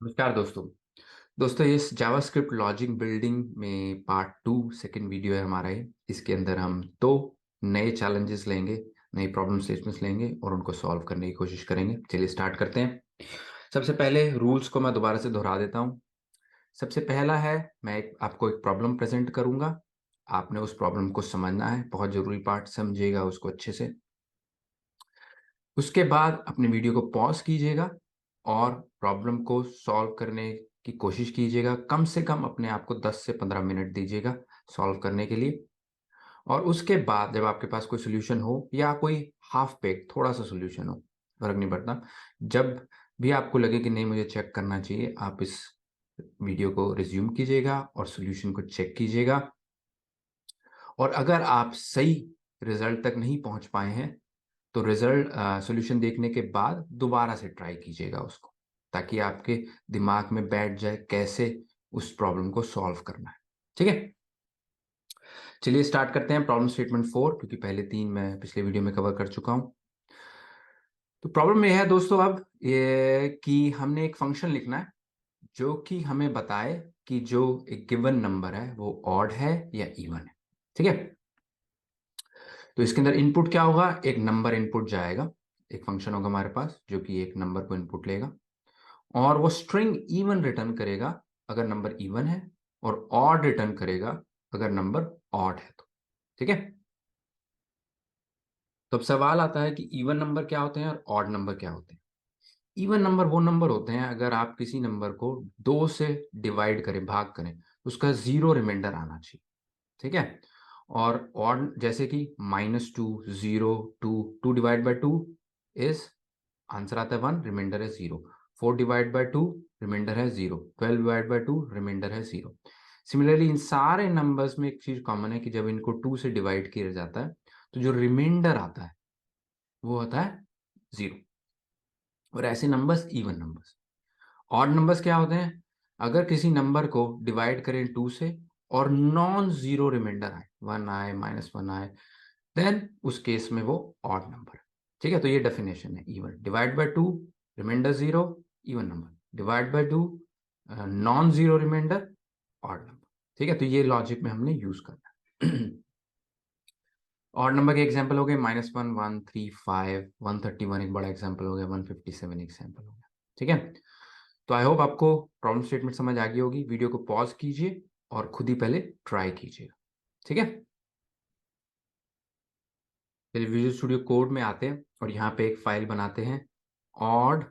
नमस्कार दोस्तों। दोस्तों इस जावास्क्रिप्ट लॉजिक बिल्डिंग में पार्ट 2 सेकंड वीडियो है हमारा ये। इसके अंदर हम दो नए चैलेंजेस लेंगे, नई प्रॉब्लम स्टेटमेंट्स लेंगे और उनको सॉल्व करने की कोशिश करेंगे। चलिए स्टार्ट करते हैं। सबसे पहले रूल्स को मैं दोबारा से दोहरा देता हूँ। सबसे पहला है, मैं आपको एक प्रॉब्लम प्रेजेंट करूंगा। आपने उस प्रॉब्लम को समझना है, बहुत जरूरी पार्ट, समझिएगा उसको अच्छे से। उसके बाद अपने वीडियो को पॉज कीजिएगा और प्रॉब्लम को सॉल्व करने की कोशिश कीजिएगा। कम से कम अपने आप को 10 से 15 मिनट दीजिएगा सॉल्व करने के लिए। और उसके बाद जब आपके पास कोई सोल्यूशन हो या कोई हाफ पेक थोड़ा सा सोल्यूशन हो, फर्क नहीं पड़ता, जब भी आपको लगे कि नहीं मुझे चेक करना चाहिए, आप इस वीडियो को रिज्यूम कीजिएगा और सोल्यूशन को चेक कीजिएगा। और अगर आप सही रिजल्ट तक नहीं पहुंच पाए हैं तो रिजल्ट सॉल्यूशन देखने के बाद दोबारा से ट्राई कीजिएगा उसको, ताकि आपके दिमाग में बैठ जाए कैसे उस प्रॉब्लम को सॉल्व करना है। ठीक है, चलिए स्टार्ट करते हैं प्रॉब्लम स्टेटमेंट 4, क्योंकि पहले 3 मैं पिछले वीडियो में कवर कर चुका हूं। तो प्रॉब्लम यह है दोस्तों अब ये कि हमने एक फंक्शन लिखना है जो कि हमें बताए कि जो एक गिवन नंबर है वो ऑड है या इवन है। ठीक है, तो इसके अंदर इनपुट क्या होगा, एक नंबर इनपुट जाएगा, एक फंक्शन होगा हमारे पास जो कि एक नंबर को इनपुट लेगा और वो स्ट्रिंग इवन रिटर्न करेगा अगर नंबर इवन है और ऑड रिटर्न करेगा अगर नंबर ऑड है तो। ठीक है, तो अब सवाल आता है कि इवन नंबर क्या होते हैं और ऑड नंबर क्या होते हैं। इवन नंबर वो नंबर होते हैं अगर आप किसी नंबर को 2 से डिवाइड करें, भाग करें, उसका जीरो रिमाइंडर आना चाहिए। ठीक है, और ऑड जैसे कि -2, 0, 2, 2 डिवाइड बाई 2 इज, आंसर आता है 1, रिमाइंडर है 0। 4 डिवाइड बाई 2 रिमाइंडर है 0। 12 डिवाइड बाई 2 रिमाइंडर है 0। सिमिलरली इन सारे नंबर्स में एक चीज कॉमन है कि जब इनको 2 से डिवाइड किया जाता है तो जो रिमाइंडर आता है वो होता है 0। और ऐसे numbers even numbers. Odd numbers क्या होते हैं, अगर किसी नंबर को डिवाइड करें 2 से और नॉन जीरो रिमाइंडर आए, 1 आए, -1 आए, देन उस केस में वो ऑड नंबर है। ठीक है, तो ये डेफिनेशन है even divide by 2, remainder 0, even number divide by 2, non zero remainder, odd number. ठीक है, तो ये लॉजिक में हमने यूज करना है। ऑड नंबर के एग्जांपल हो गए -1, 135, 131 एक बड़ा एग्जांपल हो गया, 157 एग्जांपल हो गया। ठीक है, तो आई होप आपको प्रॉब्लम स्टेटमेंट समझ आ गई होगी। वीडियो को पॉज कीजिए और खुद ही पहले ट्राई कीजिएगा। ठीक है, चलिए विजुअल स्टूडियो कोड में आते हैं और यहाँ पे एक फाइल बनाते हैं, ऑड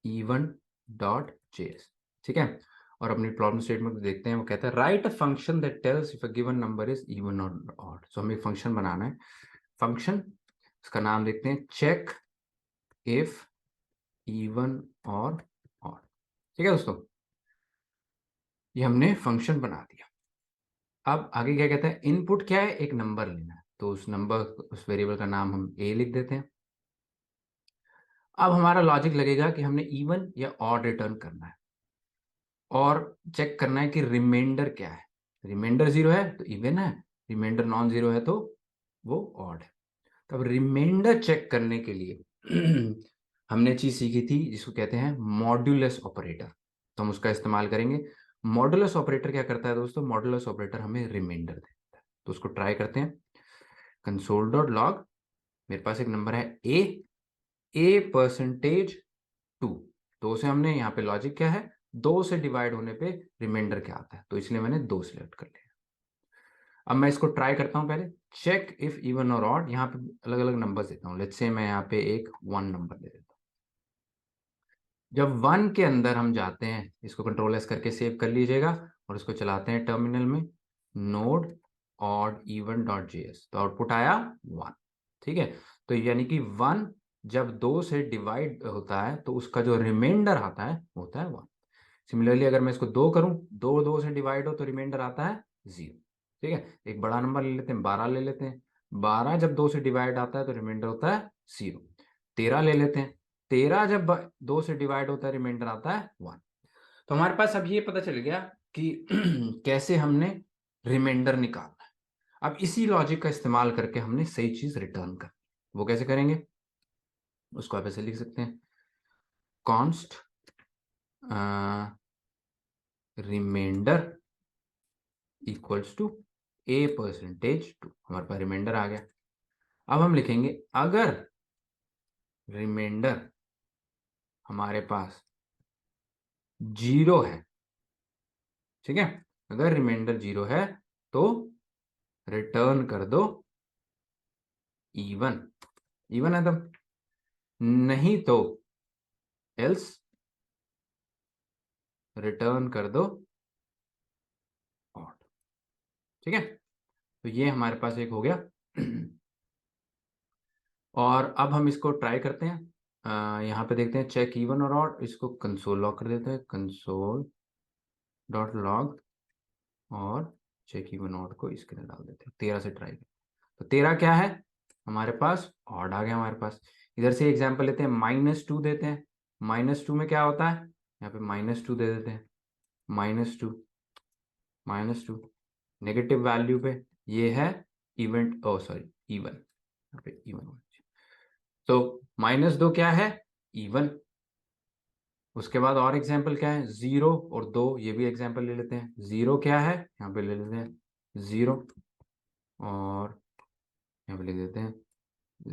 इवन डॉट जेएस। ठीक है, और अपनी प्रॉब्लम स्टेटमेंट को देखते हैं। वो कहता है right a function that tells if a given number is even और ऑड। सो हमें एक फंक्शन बनाना है। फंक्शन, इसका नाम देखते हैं चेक इफ इवन और ऑड। ठीक है दोस्तों, ये हमने फंक्शन बना दिया। अब आगे क्या कहता है, इनपुट क्या है, एक नंबर लेना है, तो उस नंबर, उस वेरिएबल का नाम हम ए लिख देते हैं। अब हमारा लॉजिक लगेगा कि हमने इवन या ऑड रिटर्न करना है और चेक करना है कि रिमाइंडर क्या है। रिमाइंडर 0 है तो इवन है, रिमाइंडर नॉन जीरो है तो वो ऑड है। तो अब रिमाइंडर चेक करने के लिए हमने चीज सीखी थी जिसको कहते हैं मॉड्यूलस ऑपरेटर, तो हम उसका इस्तेमाल करेंगे। मॉड्यूलस ऑपरेटर क्या करता है दोस्तों, मॉड्यूलस ऑपरेटर हमें रिमाइंडर देता है। तो उसको ट्राई करते हैं। कंसोल डॉट लॉग, मेरे पास एक नंबर है ए परसेंटेज 2। दो से हमने यहाँ पे लॉजिक क्या है, 2 से डिवाइड होने पे रिमाइंडर क्या आता है, तो इसलिए मैंने 2 सिलेक्ट कर लिया। अब मैं इसको ट्राई करता हूँ पहले, चेक इफ इवन और ऑड। यहाँ पे अलग अलग नंबर देता हूँ, लेट्स से मैं यहाँ पे एक 1 नंबर दे देता हूँ। जब 1 के अंदर हम जाते हैं, इसको कंट्रोल एस करके सेव कर लीजिएगा और इसको चलाते हैं टर्मिनल में, node odd even dot JS, तो आउटपुट आया 1। ठीक है, तो यानी कि 1 जब 2 से डिवाइड होता है तो उसका जो रिमाइंडर आता है वो होता है 1। सिमिलरली अगर मैं इसको 2 करूं, 2 से डिवाइड हो तो रिमाइंडर आता है 0। ठीक है, एक बड़ा नंबर ले लेते हैं, 12 ले लेते हैं। 12 जब 2 से डिवाइड आता है तो रिमाइंडर होता है 0। 13 ले लेते हैं, 13 जब 2 से डिवाइड होता है रिमाइंडर आता है 1। तो हमारे पास अब ये पता चल गया कि कैसे हमने रिमाइंडर निकालना है। अब इसी लॉजिक का इस्तेमाल करके हमने सही चीज रिटर्न करनी है। वो कैसे करेंगे, उसको आप ऐसे लिख सकते हैं, const remainder equals to a percentage 2, हमारे पास रिमाइंडर आ गया। अब हम लिखेंगे अगर रिमाइंडर हमारे पास 0 है, ठीक है, अगर रिमाइंडर 0 है तो रिटर्न कर दो इवन, इवन है तब, नहीं तो एल्स रिटर्न कर दो ऑड। ठीक है, तो ये हमारे पास एक हो गया। और अब हम इसको ट्राई करते हैं। यहाँ पे देखते हैं चेक इवन और ऑड, इसको कंसोल लॉग कर देते हैं, कंसोल डॉट लॉग, और चेक इवन ऑड को इसके अंदर डाल देते हैं। 13 से ट्राई करते हैं, तो 13 क्या है हमारे पास, ऑड आ गया हमारे पास। इधर से एग्जांपल लेते हैं, -2 देते हैं। -2 में क्या होता है, यहाँ पे -2 दे देते हैं, -2 -2 नेगेटिव वैल्यू पे, ये है इवेंट, ओ सॉरी इवन, यहाँ पे इवन। तो -2 क्या है, इवन। उसके बाद और एग्जांपल क्या है, 0 और 2, ये भी एग्जांपल ले लेते हैं। 0 क्या है, यहाँ पे ले लेते हैं 0, और यहाँ पे लिख देते हैं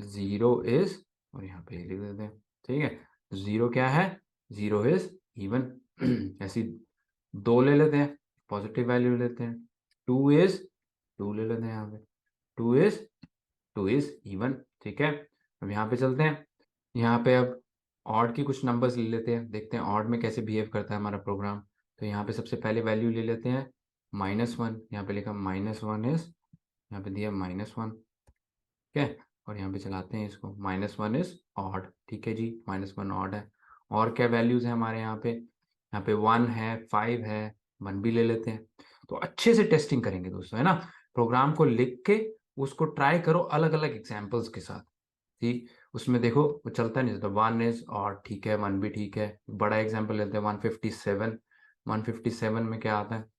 0 इज, और यहाँ पे लिख देते हैं, ठीक है। 0 क्या है, 0 इज इवन। ऐसी 2 ले लेते हैं, पॉजिटिव वैल्यू लेते हैं। 2 इज, 2 ले लेते हैं यहाँ पे, 2 इज इवन, ठीक है। अब यहाँ पे चलते हैं, यहाँ पे अब ऑड की कुछ नंबर्स ले लेते हैं, देखते हैं ऑड में कैसे बिहेव करता है हमारा प्रोग्राम। तो यहाँ पे सबसे पहले वैल्यू ले लेते हैं -1, यहाँ पे लिखा -1 इज, यहाँ पे दिया -1, ठीक है। और यहाँ पे चलाते हैं इसको, -1 इज ऑड, ठीक है जी, -1 ऑड है। और क्या वैल्यूज है हमारे यहाँ पे 1 है, 5 है, 1 भी ले लेते हैं। तो अच्छे से टेस्टिंग करेंगे दोस्तों, है ना। प्रोग्राम को लिख के उसको ट्राई करो अलग अलग एग्जाम्पल्स के साथ, ठीक। उसमें देखो वो चलता नहीं, तो 1 इज ऑड, ठीक है, 1 भी ठीक है। बड़ा एग्जाम्पल लेते हैं, 157, 157 में क्या आता है,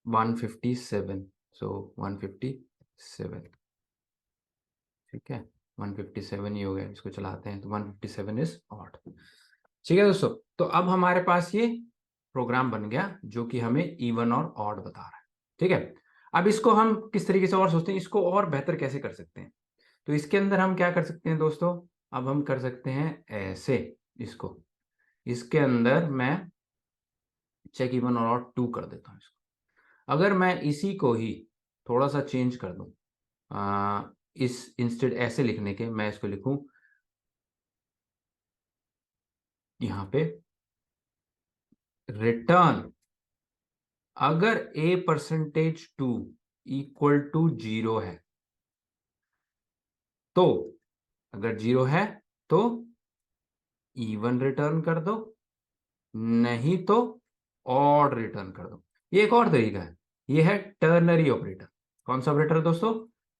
157, सो 157, ठीक है, 157 ही हो गया। इसको चलाते हैं तो 157 इज ऑड, ठीक है दोस्तों। तो अब हमारे पास ये प्रोग्राम बन गया जो कि हमें इवन और ऑड बता रहा है, ठीक है। अब इसको हम किस तरीके से और सोचते हैं, इसको और बेहतर कैसे कर सकते हैं। तो इसके अंदर हम क्या कर सकते हैं दोस्तों, अब हम कर सकते हैं ऐसे, इसको, इसके अंदर मैं चेक इवन और ऑड 2 कर देता हूँ इसको। अगर मैं इसी को ही थोड़ा सा चेंज कर दूं, इस इंस्टेड ऐसे लिखने के, मैं इसको लिखूं यहाँ पे रिटर्न, अगर a%2 इक्वल टू 0 है, तो अगर 0 है तो इवन रिटर्न कर दो, नहीं तो ऑड रिटर्न कर दो। ये एक और तरीका है, ये है टर्नरी ऑपरेटर। कौन सा ऑपरेटर दोस्तों,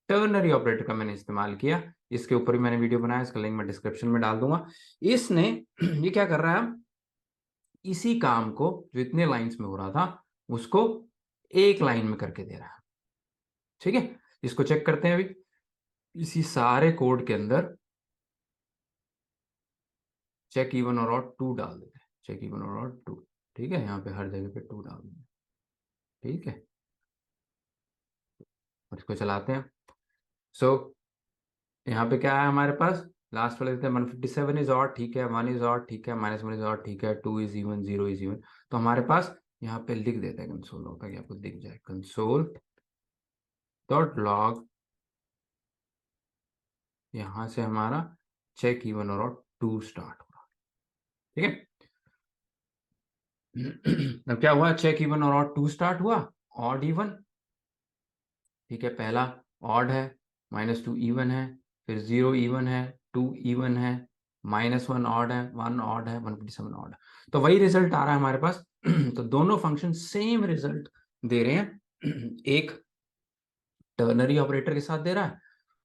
टर्नरी ऑपरेटर का मैंने इस्तेमाल किया, इसके ऊपर भी मैंने वीडियो बनाया, इसका लिंक मैं डिस्क्रिप्शन में डाल दूंगा। इसने ये क्या कर रहा है, इसी काम को जो इतने लाइंस में हो रहा था उसको एक लाइन में करके दे रहा है, ठीक है। इसको चेक करते हैं अभी, इसी सारे कोड के अंदर चेक इवन और ऑड 2 डाल देते हैं, चेक इवन और ऑड 2, ठीक है। यहाँ पे हर जगह पे 2 डाल देंगे, ठीक है। और इसको चलाते हैं। सो यहाँ पे क्या है हमारे पास, लास्ट वाले देते हैं 157 इज ऑड, ठीक है, 1 इज ऑड, ठीक है, -1 इज ऑड, ठीक है, 2 इज इवन, 0 इज इवन। तो हमारे पास यहाँ पे लिख देते हैं कंसोल लॉग, ताकि आपको दिख जाए, कंसोल डॉट लॉग, यहाँ से हमारा चेक इवन और ऑड 2 स्टार्ट हो रहा है, ठीक है। अब क्या हुआ, चेक इवन और ऑड 2 स्टार्ट हुआ, ऑड इवन, ठीक है। पहला ऑड है, -2 इवन है, फिर 0 इवन है, 2 इवन है, -1 ऑड है, 1 ऑड है, 157 ऑड है। तो वही रिजल्ट आ रहा है हमारे पास। तो दोनों फंक्शन सेम रिजल्ट दे रहे हैं, एक टर्नरी ऑपरेटर के साथ दे रहा है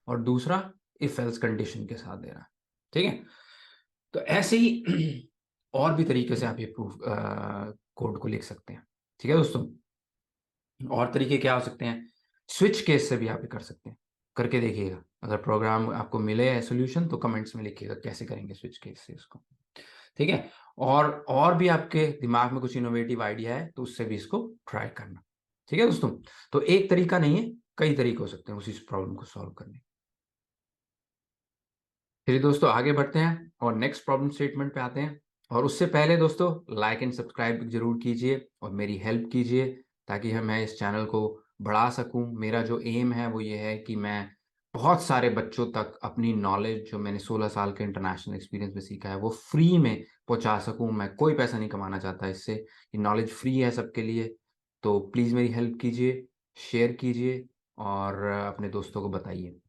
और दूसरा इफ एल्स कंडीशन के साथ दे रहा है, ठीक है। तो ऐसे ही और भी तरीके से आप ये प्रूफ कोड को लिख सकते हैं, ठीक है दोस्तों। और तरीके क्या हो सकते हैं, स्विच केस से भी आप ये कर सकते हैं, करके देखिएगा। अगर प्रोग्राम आपको मिले सोल्यूशन तो कमेंट्स में लिखिएगा कैसे करेंगे स्विच केस से इसको। ठीक है। और भी आपके दिमाग में कुछ इनोवेटिव आइडिया है तो उससे भी इसको ट्राई करना। ठीक है दोस्तों, तो एक तरीका नहीं है, कई तरीके हो सकते हैं उसी प्रॉब्लम को सॉल्व करने। फिर दोस्तों आगे बढ़ते हैं और नेक्स्ट प्रॉब्लम स्टेटमेंट पे आते हैं। और उससे पहले दोस्तों लाइक एंड सब्सक्राइब जरूर कीजिए और मेरी हेल्प कीजिए ताकि मैं इस चैनल को बढ़ा सकूं। मेरा जो एम है वो ये है कि मैं बहुत सारे बच्चों तक अपनी नॉलेज जो मैंने 16 साल के इंटरनेशनल एक्सपीरियंस में सीखा है वो फ्री में पहुंचा सकूं। मैं कोई पैसा नहीं कमाना चाहता इससे, ये नॉलेज फ्री है सबके लिए। तो प्लीज़ मेरी हेल्प कीजिए, शेयर कीजिए और अपने दोस्तों को बताइए।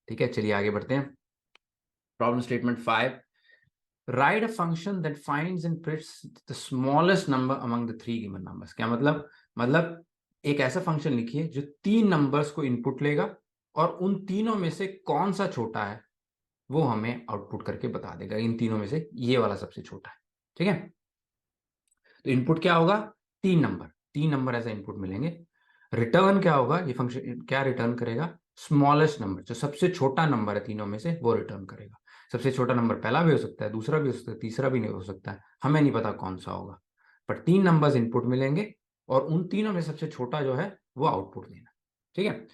ठीक है, चलिए आगे बढ़ते हैं। Problem statement 5. Write a function that finds and prints the smallest number among the three given numbers. क्या मतलब एक ऐसा फंक्शन लिखिए जो 3 नंबर्स को इनपुट लेगा और उन तीनों में से कौन सा छोटा है वो हमें आउटपुट करके बता देगा। इन तीनों में से ये वाला सबसे छोटा है। ठीक है, तो इनपुट क्या होगा? 3 नंबर ऐसा इनपुट मिलेंगे। रिटर्न क्या होगा? ये फंक्शन क्या रिटर्न करेगा? स्मॉलेस्ट नंबर, जो सबसे छोटा नंबर है तीनों में से वो रिटर्न करेगा। सबसे छोटा नंबर पहला भी हो सकता है, दूसरा भी हो सकता है, तीसरा भी नहीं हो सकता है, हमें नहीं पता कौन सा होगा। पर 3 नंबर्स इनपुट मिलेंगे और उन तीनों में सबसे छोटा जो है वो आउटपुट देना। ठीक है,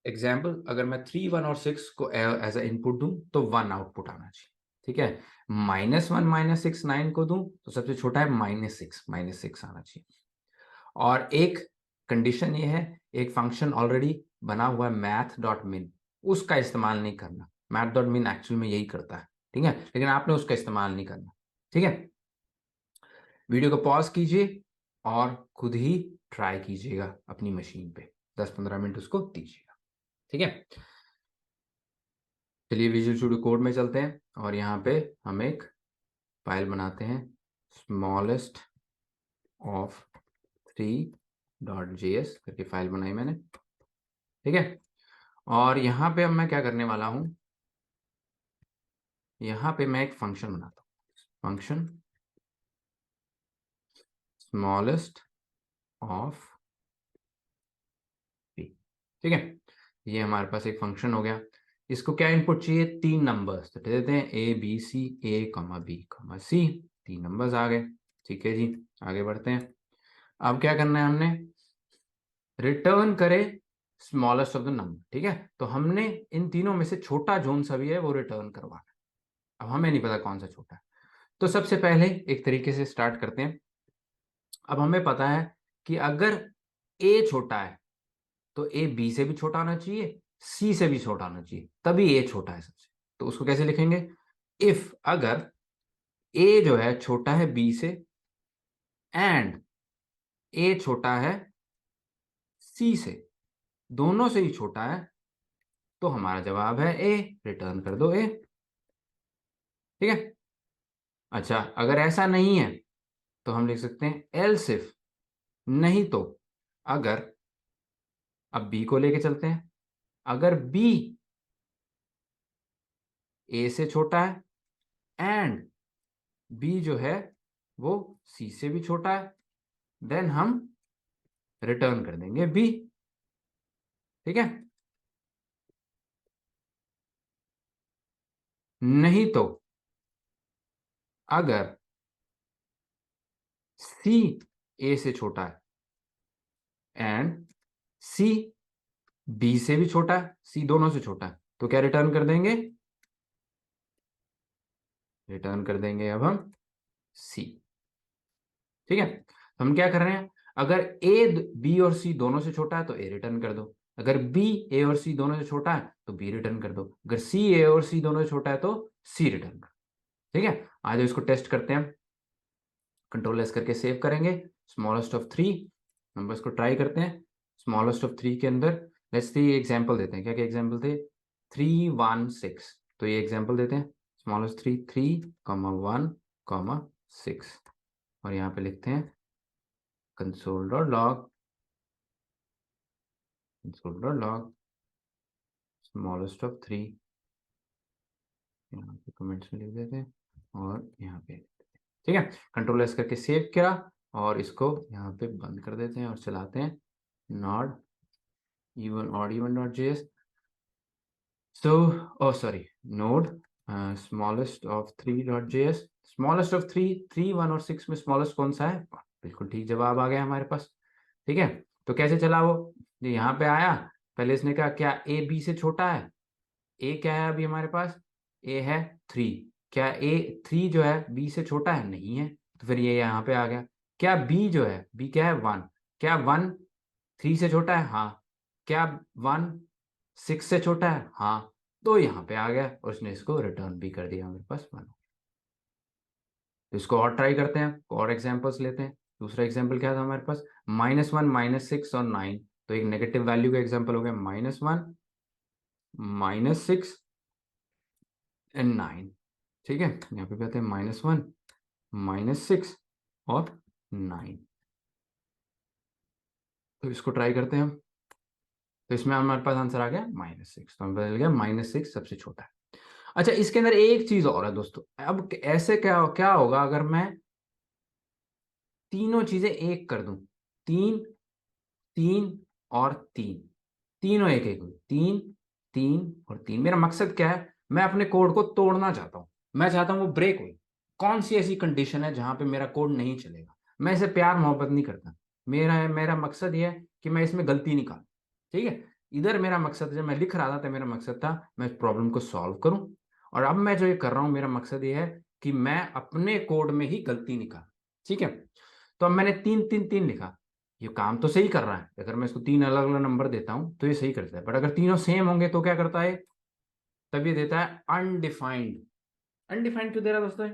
एग्जाम्पल, अगर मैं 3, 1 और 6 को एज ए इनपुट दूं तो 1 आउटपुट आना चाहिए। ठीक है, -1 -6 9 को दूं तो सबसे छोटा है -6 आना चाहिए। और एक कंडीशन ये है, एक फंक्शन ऑलरेडी बना हुआ है math.min, उसका इस्तेमाल नहीं करना। math.min एक्चुअल में यही करता है। ठीक है, लेकिन आपने उसका इस्तेमाल नहीं करना। ठीक है, वीडियो को पॉज कीजिए और खुद ही ट्राई कीजिएगा अपनी मशीन पे, 10-15 मिनट उसको दीजिएगा। ठीक है, चलिए विजुअल स्टूडियो कोड में चलते हैं और यहाँ पे हम एक फाइल बनाते हैं, स्मॉलेस्ट ऑफ 3.js करके फाइल बनाई मैंने। ठीक है, और यहाँ पे अब मैं क्या करने वाला हूँ, यहाँ पे मैं एक फंक्शन बनाता हूँ, फंक्शन स्मॉलेस्ट ऑफ 3। ठीक है, ये हमारे पास एक फंक्शन हो गया। इसको क्या इनपुट चाहिए? 3 नंबर्स, तो दे देते हैं ABC, A, B, C। 3 numbers आ गए। ठीक है जी, आगे बढ़ते हैं। अब क्या करना है, हमने रिटर्न करे स्मॉलेस्ट ऑफ द नंबर। ठीक है, तो हमने इन तीनों में से छोटा जोन सा भी है वो रिटर्न करवाना है। अब हमें नहीं पता कौन सा छोटा है, तो सबसे पहले एक तरीके से स्टार्ट करते हैं। अब हमें पता है कि अगर ए छोटा है तो ए बी से भी छोटा होना चाहिए, सी से भी छोटा होना चाहिए, तभी ए छोटा है सबसे। तो उसको कैसे लिखेंगे? इफ अगर ए जो है छोटा है बी से एंड ए छोटा है सी से, दोनों से ही छोटा है, तो हमारा जवाब है ए, रिटर्न कर दो ए। ठीक है, अच्छा अगर ऐसा नहीं है तो हम लिख सकते हैं एल्स इफ, नहीं तो अगर, अब बी को लेके चलते हैं, अगर बी ए से छोटा है एंड बी जो है वो सी से भी छोटा है, देन हम रिटर्न कर देंगे बी। ठीक है, नहीं तो अगर सी ए से छोटा है एंड सी बी से भी छोटा है, सी दोनों से छोटा है, तो क्या रिटर्न कर देंगे? रिटर्न कर देंगे अब हम सी। ठीक है, तो हम क्या कर रहे हैं, अगर ए बी और सी दोनों से छोटा है तो ए रिटर्न कर दो, अगर बी ए और सी दोनों से छोटा है तो बी रिटर्न कर दो, अगर सी ए और सी दोनों से छोटा है तो सी रिटर्न कर। ठीक है, आज इसको टेस्ट करते हैं। कंट्रोल एस करके सेव करेंगे। स्मॉलेस्ट ऑफ 3 नंबर्स को ट्राई करते हैं। स्मॉलेस्ट ऑफ 3 के अंदर लेट्स सी एग्जांपल देते हैं। क्या क्या एग्जांपल थे? 3 1 6, तो ये एग्जांपल देते हैं। स्मॉलेस्ट 3 1 6 और यहाँ पे लिखते हैं console.log स्मॉलेस्ट ऑफ 3, यहाँ पे कमेंट्स में लिख देते हैं और यहाँ पे। ठीक है, कंट्रोल एस करके सेव किया और इसको यहाँ पे बंद कर देते हैं और चलाते हैं not even odd even.js। so oh sorry, node smallest of 3.js, smallest of 3, 1 और 6 में स्मॉलेस्ट कौन सा है? बिल्कुल ठीक जवाब आ गया हमारे पास। ठीक है, तो कैसे चला वो, ये यहाँ पे आया, पहले इसने कहा क्या ए बी से छोटा है? ए क्या है अभी हमारे पास? ए है 3। क्या ए 3 जो है बी से छोटा है? नहीं है, तो फिर ये यहाँ पे आ गया। क्या बी जो है, बी क्या है 1, क्या 1 3 से छोटा है? हाँ। क्या 1 6 से छोटा है? हाँ। तो यहाँ पे आ गया और उसने इसको रिटर्न भी कर दिया हमारे पास 1। तो इसको और ट्राई करते हैं, और एग्जांपल्स लेते हैं। दूसरा एग्जांपल क्या था हमारे पास? -1, -6 और 9। तो एक नेगेटिव वैल्यू का एग्जांपल हो गया, -1, -6 एंड 9। ठीक है, यहाँ पे कहते हैं -1, -6 और 9। तो इसको ट्राई करते हैं हम। तो इसमें हमारे पास आंसर आ गया -6, तो हमें बदल गया -6 सबसे छोटा है। अच्छा, इसके अंदर एक चीज और है दोस्तों। अब ऐसे क्या क्या होगा अगर मैं तीनों चीजें एक कर दूं? 3, 3 और 3, तीनों एक एक हुई, 3, 3 और 3। मेरा मकसद क्या है? मैं अपने कोड को तोड़ना चाहता हूं, मैं चाहता हूं वो ब्रेक हो। कौन सी ऐसी कंडीशन है जहां पे मेरा कोड नहीं चलेगा? मैं इसे प्यार मोहब्बत नहीं करता। मेरा मेरा मकसद ये है कि मैं इसमें गलती निकालूं। ठीक है, इधर मेरा मकसद, जब मैं लिख रहा था तो मेरा मकसद था मैं इस प्रॉब्लम को सॉल्व करूं। और अब मैं जो ये कर रहा हूं, मेरा मकसद ये है कि मैं अपने कोड में ही गलती निकाल। ठीक है, तो अब मैंने 3 3 3 लिखा, ये काम तो सही कर रहा है। अगर मैं इसको 3 अलग अलग नंबर देता हूं तो ये सही करता है, बट अगर तीनों सेम होंगे तो क्या करता है? तब ये देता है अनडिफाइंड। अनडिफाइंड क्यों दे रहा है दोस्तों?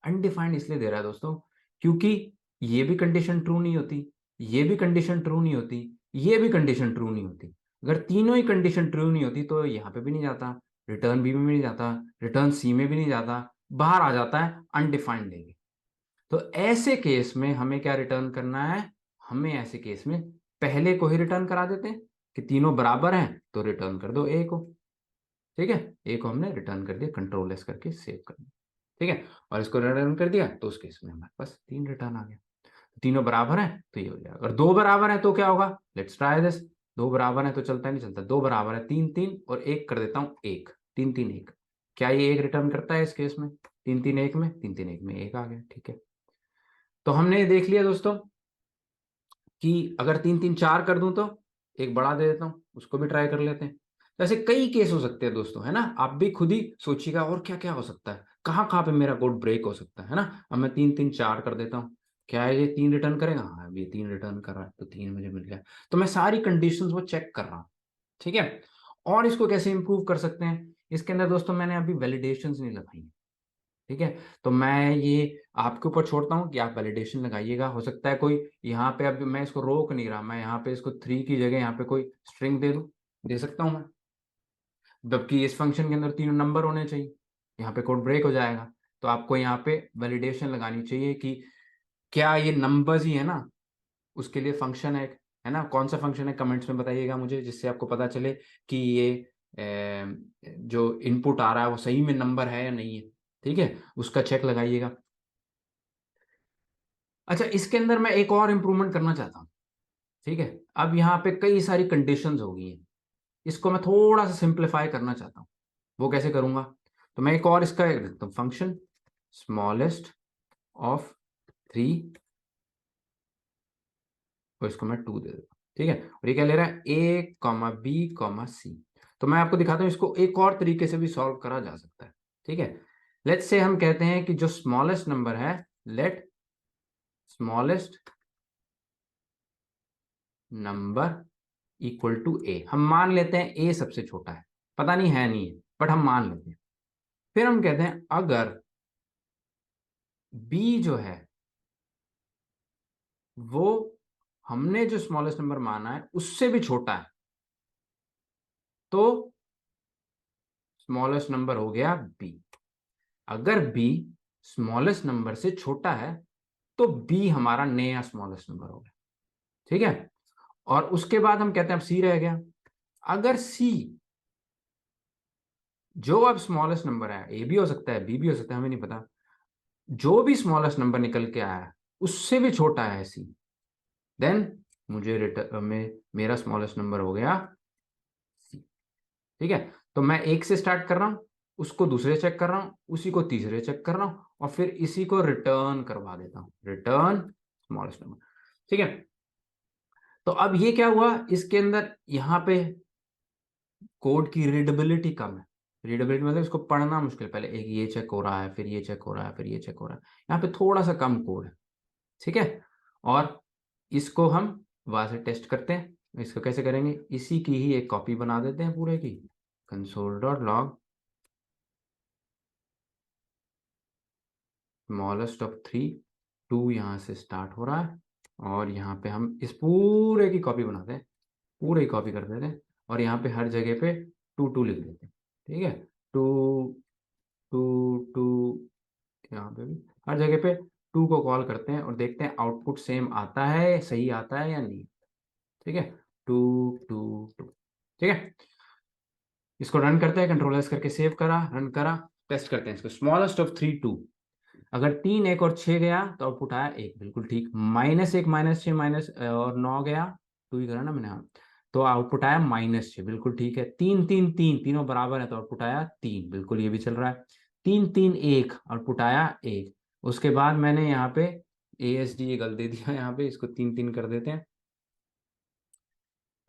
अनडिफाइंड इसलिए दे रहा है दोस्तों क्योंकि ये भी कंडीशन ट्रू नहीं होती, ये भी कंडीशन ट्रू नहीं होती, ये भी कंडीशन ट्रू नहीं होती। अगर तीनों ही कंडीशन ट्रू नहीं होती तो यहाँ पे भी नहीं जाता, रिटर्न बी में भी नहीं जाता, रिटर्न सी में भी नहीं जाता, बाहर आ जाता है अनडिफाइंड देंगे। तो ऐसे केस में हमें क्या रिटर्न करना है? हमें ऐसे केस में पहले को ही रिटर्न करा देते हैं कि तीनों बराबर हैं तो रिटर्न कर दो ए को। ठीक है, ए को हमने रिटर्न कर दिया, कंट्रोल एस करके सेव कर दिया। ठीक है, और इसको रिटर्न कर दिया तो उस केस में हमारे पास 3 रिटर्न आ गया। तीनों बराबर हैं तो ये हो जाएगा। अगर दो बराबर है तो क्या होगा? Let's try this. दो बराबर है तो चलता नहीं चलता, दो बराबर है, 3 3 और एक कर देता हूं 1, 3 3 1। क्या ये एक रिटर्न करता है इस केस में? 3 3 1 में, 3 3 1 में एक आ गया। ठीक है, तो हमने देख लिया दोस्तों कि अगर 3 3 4 कर दूं तो एक बढ़ा दे देता हूं, उसको भी ट्राई कर लेते हैं। तो ऐसे कई केस हो सकते हैं दोस्तों, है ना? आप भी खुद ही सोचिएगा और क्या क्या हो सकता है, कहाँ कहाँ पे मेरा कोड ब्रेक हो सकता है ना? अब मैं 3 3 4 कर देता हूँ, क्या है ये 3 रिटर्न करेगा? हाँ, अब ये 3 रिटर्न कर रहा है तो 3 मुझे मिल गया। तो मैं सारी कंडीशंस वो चेक कर रहा हूँ। ठीक है, और इसको कैसे इंप्रूव कर सकते हैं? इसके अंदर दोस्तों मैंने अभी वैलिडेशंस नहीं लगाई। ठीक है, तो मैं ये आपके ऊपर छोड़ता हूँ कि आप वैलिडेशन लगाइएगा। हो सकता है कोई यहाँ पे, अब मैं इसको रोक नहीं रहा, मैं यहाँ पे इसको 3 की जगह यहाँ पे कोई स्ट्रिंग दे दूँ, दे सकता हूँ मैं, जबकि इस फंक्शन के अंदर तीनों नंबर होने चाहिए। यहाँ पे कोड ब्रेक हो जाएगा। तो आपको यहाँ पे वैलिडेशन लगानी चाहिए कि क्या ये नंबर्स ही है ना, उसके लिए फंक्शन है एक, है ना? कौन सा फंक्शन है कमेंट्स में बताइएगा मुझे, जिससे आपको पता चले कि ये जो इनपुट आ रहा है वो सही में नंबर है या नहीं है। ठीक है, उसका चेक लगाइएगा। अच्छा, इसके अंदर मैं एक और इम्प्रूवमेंट करना चाहता हूँ। ठीक है, अब यहाँ पे कई सारी कंडीशंस हो गई हैं, इसको मैं थोड़ा सा सिंप्लीफाई करना चाहता हूँ। वो कैसे करूंगा? तो मैं एक और इसका लिखता हूँ, फंक्शन स्मॉलेस्ट ऑफ 3, और इसको मैं 2 दे देता हूँ। ठीक है, और ये क्या ले रहा है? ए कॉमा बी कॉमा सी। तो मैं आपको दिखाता हूँ इसको एक और तरीके से भी सॉल्व करा जा सकता है। ठीक है, लेट्स से हम कहते हैं कि जो स्मॉलेस्ट नंबर है, let smallest number equal to A. हम मान लेते हैं ए सबसे छोटा है, पता नहीं है नहीं है, बट हम मान लेते हैं। फिर हम कहते हैं अगर बी जो है वो हमने जो स्मॉलेस्ट नंबर माना है उससे भी छोटा है, तो स्मॉलेस्ट नंबर हो गया बी। अगर बी स्मॉलेस्ट नंबर से छोटा है तो बी हमारा नया स्मॉलेस्ट नंबर हो गया। ठीक है, और उसके बाद हम कहते हैं अब सी रह गया। अगर सी जो अब स्मॉलेस्ट नंबर है, ए भी हो सकता है बी भी हो सकता है, हमें नहीं पता, जो भी स्मॉलेस्ट नंबर निकल के आया है उससे भी छोटा है सी, देन मुझे रिटर्न में मेरा स्मॉलेस्ट नंबर हो गया सी। ठीक है, तो मैं एक से स्टार्ट कर रहा हूं, उसको दूसरे चेक कर रहा हूँ, उसी को तीसरे चेक कर रहा हूँ, और फिर इसी को रिटर्न करवा देता हूँ, रिटर्न स्मॉलेस्ट नंबर। ठीक है, तो अब ये क्या हुआ, इसके अंदर यहाँ पे कोड की रीडेबिलिटी कम है। रीडेबिलिटी मतलब इसको पढ़ना मुश्किल, पहले एक ये चेक हो रहा है, फिर ये चेक हो रहा है, फिर ये चेक हो रहा है, यहाँ पे थोड़ा सा कम कोड है। ठीक है, और इसको हम वहां से टेस्ट करते हैं। इसको कैसे करेंगे, इसी की ही एक कॉपी बना देते हैं पूरे की, console.log स्मॉलेस्ट ऑफ 3, 2 यहाँ से स्टार्ट हो रहा है, और यहाँ पे हम इस पूरे की कॉपी बनाते हैं, पूरे की कॉपी कर देते हैं, और यहाँ पे हर जगह पे 2 2 लिख देते हैं। ठीक है, 2 2 2, यहाँ पे भी हर जगह पे 2 को कॉल करते हैं और देखते हैं आउटपुट सेम आता है, सही आता है या नहीं। ठीक है, 2 2 2। ठीक है, इसको रन करते हैं, कंट्रोल एस करके सेव करा, रन करा, टेस्ट करते हैं इसको, स्मॉलेस्ट ऑफ 3 2। अगर 3 1 और 6 गया तो आउटपुट आया 1, बिल्कुल ठीक। -1 -6 माइनस और 9 गया, 2 ही करा ना मैंने, हाँ, तो आउटपुट आया -6, बिल्कुल ठीक है। 3 3 3, तीनों बराबर है तो आउटपुट आया 3, बिल्कुल ये भी चल रहा है। 3 3 1, आउटपुट आया 1। उसके बाद मैंने यहाँ पे ASD गलत दे दिया, यहाँ पे इसको 3 3 कर देते हैं।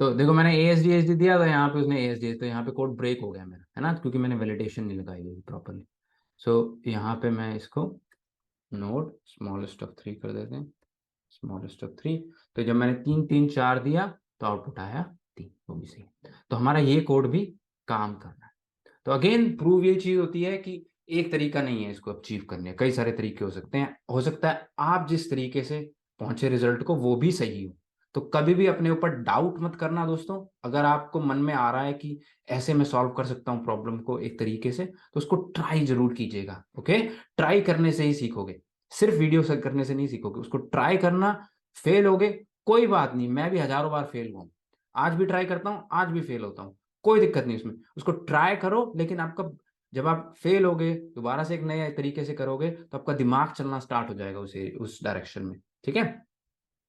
तो देखो मैंने ASD दिया तो यहाँ पे उसने ASD, तो यहाँ पे कोड ब्रेक हो गया मेरा, है ना, क्योंकि मैंने वैलिडेशन नहीं लगाई हुई प्रॉपरली। सो यहाँ पे मैं इसको नोड स्मॉलेस्ट ऑफ 3 कर देते हैं, स्मॉलेस्ट ऑफ 3। तो जब मैंने 3 3 4 दिया तो आउटपुट आया 3, वो भी सही। तो हमारा ये कोड भी काम करना है। तो अगेन प्रूव ये चीज होती है कि एक तरीका नहीं है इसको अचीव करने, कई सारे तरीके हो सकते हैं। हो सकता है आप जिस तरीके से पहुंचे रिजल्ट को वो भी सही हो। तो कभी भी अपने ऊपर डाउट मत करना दोस्तों। अगर आपको मन में आ रहा है कि ऐसे मैं सॉल्व कर सकता हूँ प्रॉब्लम को एक तरीके से, तो उसको ट्राई जरूर कीजिएगा। ओके, ट्राई करने से ही सीखोगे, सिर्फ वीडियो से करने से नहीं सीखोगे, उसको ट्राई करना। फेल होगे कोई बात नहीं, मैं भी हजारों बार फेल हुआ हूं, आज भी ट्राई करता हूँ, आज भी फेल होता हूँ, कोई दिक्कत नहीं उसमें। उसको ट्राई करो, लेकिन आपका जब आप फेल होगे दोबारा से एक नए तरीके से करोगे तो आपका दिमाग चलना स्टार्ट हो जाएगा उस डायरेक्शन में। ठीक है,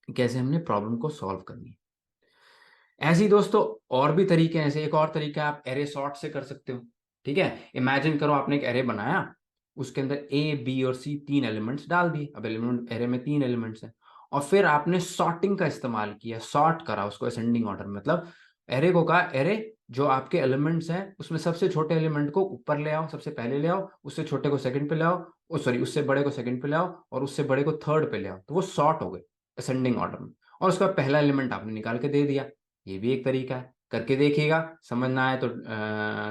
कैसे हमने प्रॉब्लम को सॉल्व करनी है। ऐसे ही दोस्तों और भी तरीके हैं, ऐसे एक और तरीका आप एरे सॉर्ट से कर सकते हो। ठीक है, इमेजिन करो आपने एक एरे बनाया, उसके अंदर A B और C 3 एलिमेंट्स डाल दिए। अब एलिमेंट एरे में 3 एलिमेंट्स हैं, और फिर आपने सॉर्टिंग का इस्तेमाल किया, सॉर्ट करा उसको असेंडिंग ऑर्डर में। मतलब एरे को कहा, एरे जो आपके एलिमेंट्स हैं उसमें सबसे छोटे एलिमेंट को ऊपर ले आओ, सबसे पहले ले आओ, उससे छोटे को सेकंड पे ले आओ, ओ सॉरी उससे बड़े को सेकंड पे ले आओ, और उससे बड़े को थर्ड पे ले आओ, तो वो सॉर्ट हो गए असेंडिंग ऑर्डर में। और उसका पहला एलिमेंट आपने निकाल के दे दिया। ये भी एक तरीका है, करके देखिएगा। समझ ना आए तो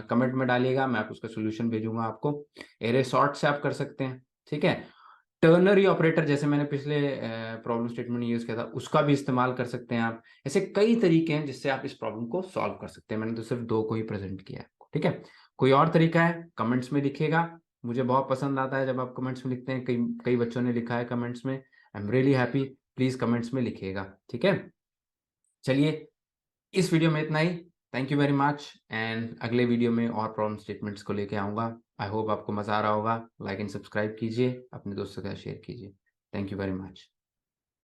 कमेंट में डालिएगा, मैं उसका सोल्यूशन भेजूंगा आपको। एरे सॉर्ट से आप कर सकते हैं। ठीक है, टर्नरी ऑपरेटर जैसे मैंने पिछले प्रॉब्लम स्टेटमेंट यूज किया था, उसका भी इस्तेमाल कर सकते हैं आप। ऐसे कई तरीके हैं जिससे आप इस प्रॉब्लम को सॉल्व कर सकते हैं, मैंने तो सिर्फ 2 को ही प्रेजेंट किया है आपको। ठीक है, कोई और तरीका है कमेंट्स में लिखिएगा। मुझे बहुत पसंद आता है जब आप कमेंट्स में लिखते हैं, कई कई बच्चों ने लिखा है कमेंट्स में, I am really happy. Please comments में लिखिएगा। ठीक है, चलिए इस वीडियो में इतना ही। Thank you very much, and अगले वीडियो में और प्रॉब्लम स्टेटमेंट्स को लेके आऊँगा। आई होप आपको मज़ा आ रहा होगा। लाइक एंड सब्सक्राइब कीजिए, अपने दोस्तों के साथ शेयर कीजिए। Thank you very much.